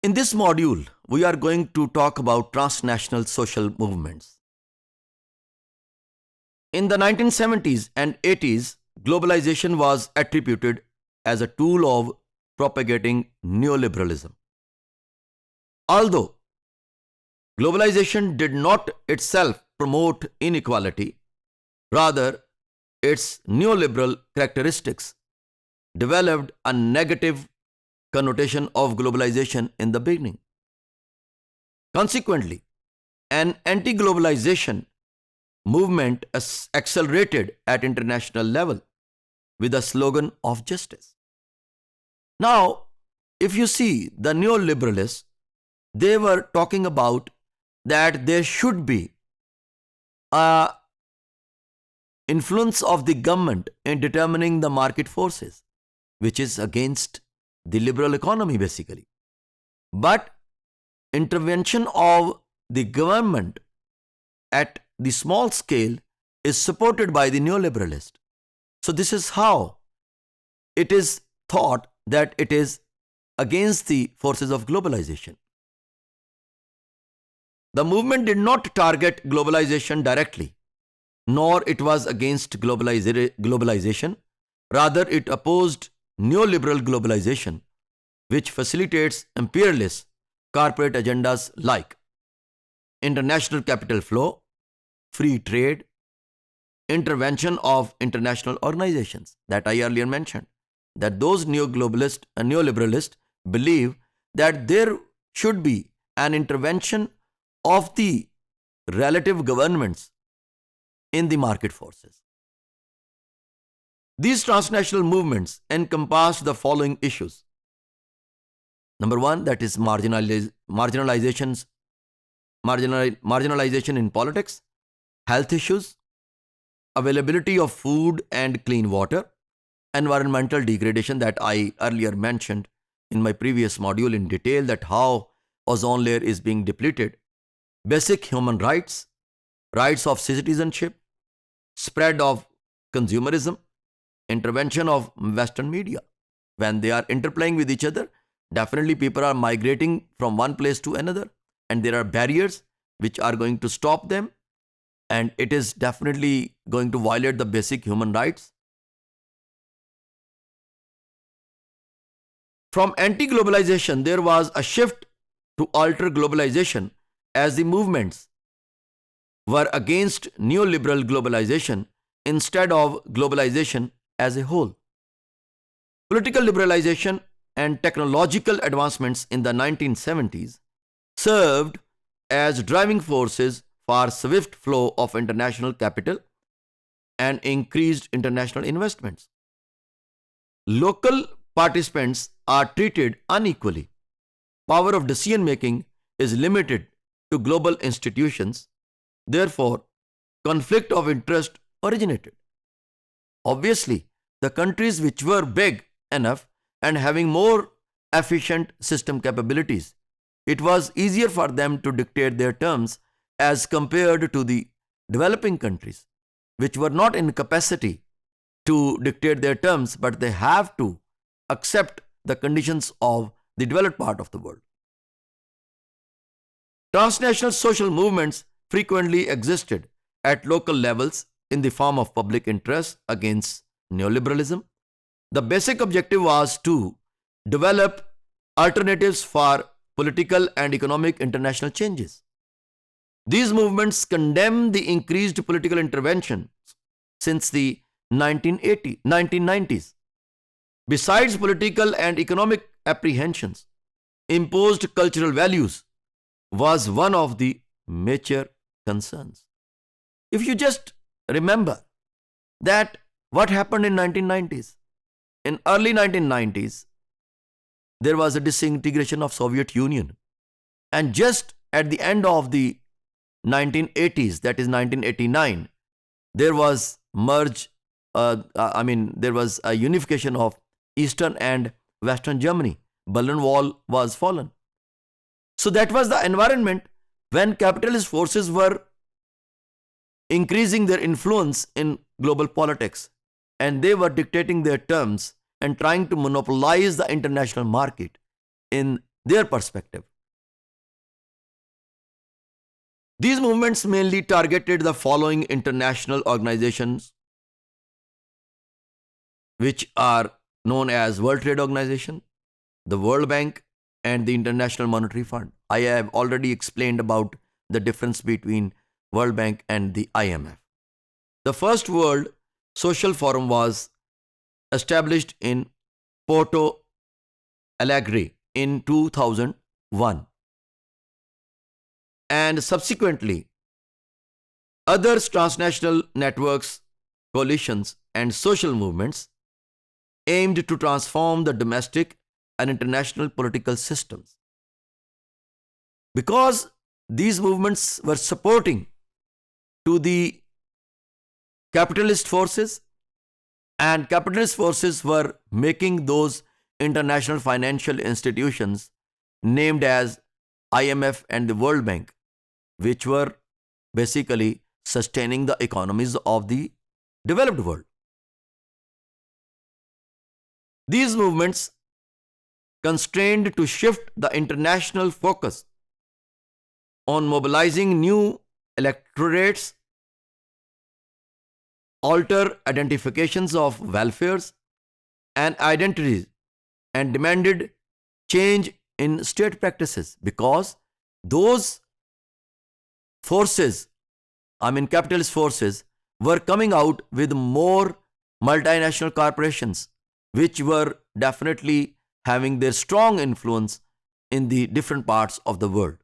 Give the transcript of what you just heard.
In this module, we are going to talk about transnational social movements. In the 1970s and 80s, globalization was attributed as a tool of propagating neoliberalism. Although globalization did not itself promote inequality, rather, its neoliberal characteristics developed a negative connotation of globalization in the beginning. Consequently, an anti globalization movement accelerated at international level with the slogan of justice. Now, if you see the neoliberalists, they were talking about that there should be a influence of the government in determining the market forces, which is against the liberal economy basically. But intervention of the government at the small scale is supported by the neoliberalist. So this is how it is thought that it is against the forces of globalization. The movement did not target globalization directly, nor it was against globalization. Rather, it opposed neoliberal globalization, which facilitates imperialist corporate agendas like international capital flow, free trade, intervention of international organizations that I earlier mentioned. That those neoliberalists believe that there should be an intervention of the relative governments in the market forces. These transnational movements encompass the following issues. Number one, that is marginalization in politics, health issues, availability of food and clean water, environmental degradation that I earlier mentioned in my previous module in detail, that how ozone layer is being depleted, basic human rights, rights of citizenship, spread of consumerism, intervention of Western media. When they are interplaying with each other, definitely people are migrating from one place to another, and there are barriers which are going to stop them, and it is definitely going to violate the basic human rights. From anti-globalization, there was a shift to alter globalization as the movements were against neoliberal globalization instead of globalization as a whole. Political liberalization and technological advancements in the 1970s served as driving forces for swift flow of international capital and increased international investments. Local participants are treated unequally. Power of decision making is limited to global institutions. Therefore, conflict of interest originated. Obviously, the countries which were big enough and having more efficient system capabilities, it was easier for them to dictate their terms as compared to the developing countries, which were not in capacity to dictate their terms, but they have to accept the conditions of the developed part of the world. Transnational social movements frequently existed at local levels in the form of public interest against neoliberalism. The basic objective was to develop alternatives for political and economic international changes. These movements condemn the increased political intervention since the 1990s. Besides political and economic apprehensions, imposed cultural values was one of the major concerns. If you just remember that what happened in 1990s, in early 1990s, there was a disintegration of Soviet Union, and just at the end of the 1980s, that is 1989, there was there was a unification of Eastern and Western Germany. Berlin Wall was fallen. So that was the environment when capitalist forces were increasing their influence in global politics, and they were dictating their terms and trying to monopolize the international market in their perspective. These movements mainly targeted the following international organizations, which are known as World Trade Organization, the World Bank, and the International Monetary Fund. I have already explained about the difference between World Bank and the IMF. The first World Social Forum was established in Porto Alegre in 2001, and subsequently other transnational networks, coalitions, and social movements aimed to transform the domestic and international political systems. Because these movements were supporting to the capitalist forces, and capitalist forces were making those international financial institutions named as IMF and the World Bank, which were basically sustaining the economies of the developed world. These movements constrained to shift the international focus on mobilizing new electorates, alter identifications of welfares and identities, and demanded change in state practices, because those forces, capitalist forces, were coming out with more multinational corporations, which were definitely having their strong influence in the different parts of the world.